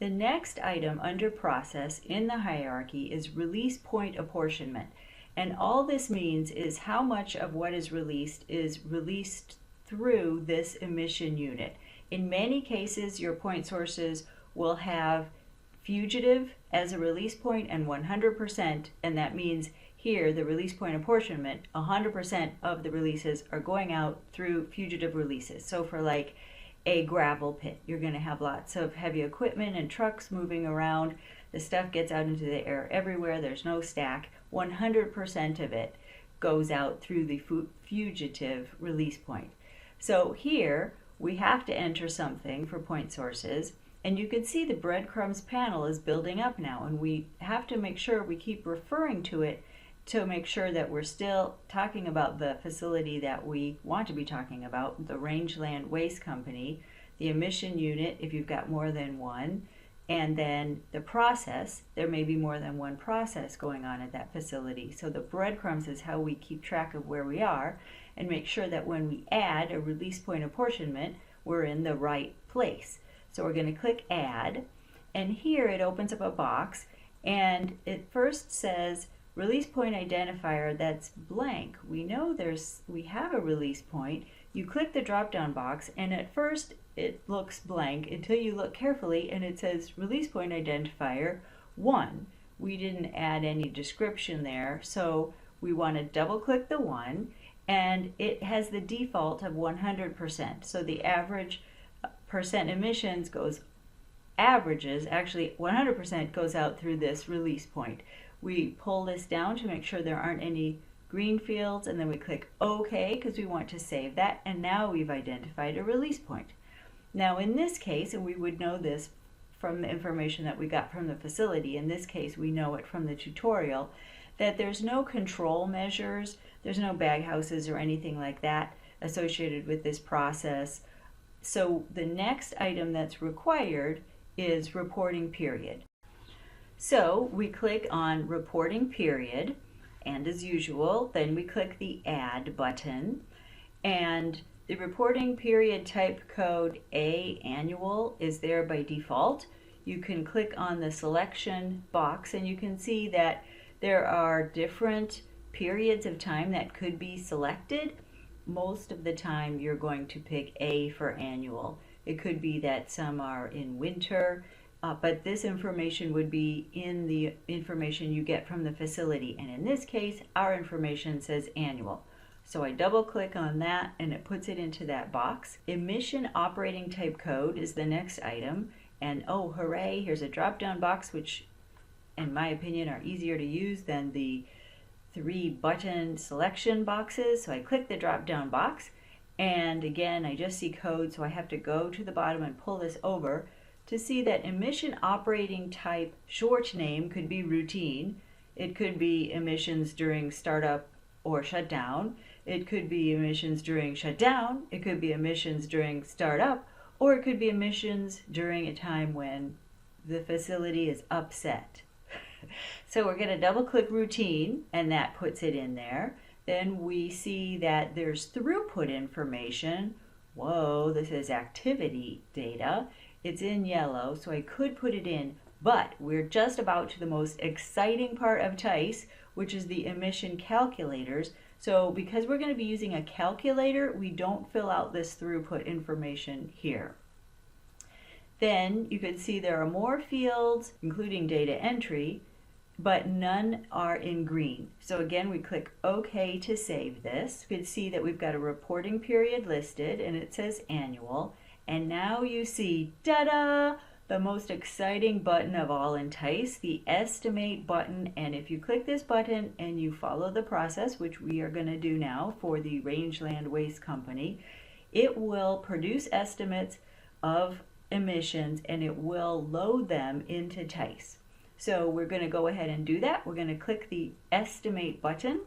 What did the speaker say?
The next item under process in the hierarchy is release point apportionment. And all this means is how much of what is released through this emission unit. In many cases, your point sources will have fugitive as a release point and 100%, and that means here the release point apportionment, 100% of the releases are going out through fugitive releases. So for like a gravel pit, you're going to have lots of heavy equipment and trucks moving around. The stuff gets out into the air everywhere. There's no stack. 100% of it goes out through the fugitive release point. So here we have to enter something for point sources, and you can see the breadcrumbs panel is building up now, and we have to make sure we keep referring to it to make sure that we're still talking about the facility that we want to be talking about, the Rangeland Waste Company, the emission unit if you've got more than one, and then the process. There may be more than one process going on at that facility. So the breadcrumbs is how we keep track of where we are and make sure that when we add a release point apportionment, we're in the right place. So we're going to click Add, and here it opens up a box, and it first says Release Point Identifier, that's blank. We know we have a release point. You click the drop-down box, and at first it looks blank until you look carefully, and it says Release Point Identifier 1. We didn't add any description there, so we want to double-click the 1, and it has the default of 100%. So the average percent emissions averages, actually 100% goes out through this release point. We pull this down to make sure there aren't any green fields, and then we click OK because we want to save that, and now we've identified a release point. Now in this case, and we would know this from the information that we got from the facility, in this case we know it from the tutorial, that there's no control measures, there's no bag houses or anything like that associated with this process. So the next item that's required is reporting period. So we click on reporting period, and as usual, then we click the add button, and the reporting period type code A annual is there by default. You can click on the selection box and you can see that there are different periods of time that could be selected. Most of the time you're going to pick A for annual. It could be that some are in winter, but this information would be in the information you get from the facility, and in this case our information says annual. So I double click on that and it puts it into that box. Emission operating type code is the next item, and oh hooray, here's a drop down box which in my opinion are easier to use than the 3 button selection boxes. So I click the drop down box, and again I just see code, so I have to go to the bottom and pull this over to see that emission operating type short name could be routine. It could be emissions during startup or shutdown. It could be emissions during shutdown. It could be emissions during startup, or it could be emissions during a time when the facility is upset. So we're going to double click routine, and that puts it in there. Then we see that there's throughput information. Whoa, this is activity data. It's in yellow, so I could put it in, but we're just about to the most exciting part of TEISS, which is the emission calculators. So because we're going to be using a calculator, we don't fill out this throughput information here. Then you can see there are more fields, including data entry, but none are in green. So again, we click OK to save this. You can see that we've got a reporting period listed, and it says annual. And now you see, ta-da, the most exciting button of all in TEISS, the estimate button. And if you click this button and you follow the process, which we are going to do now for the Rangeland Waste Company, it will produce estimates of emissions and it will load them into TEISS. So we're going to go ahead and do that. We're going to click the estimate button.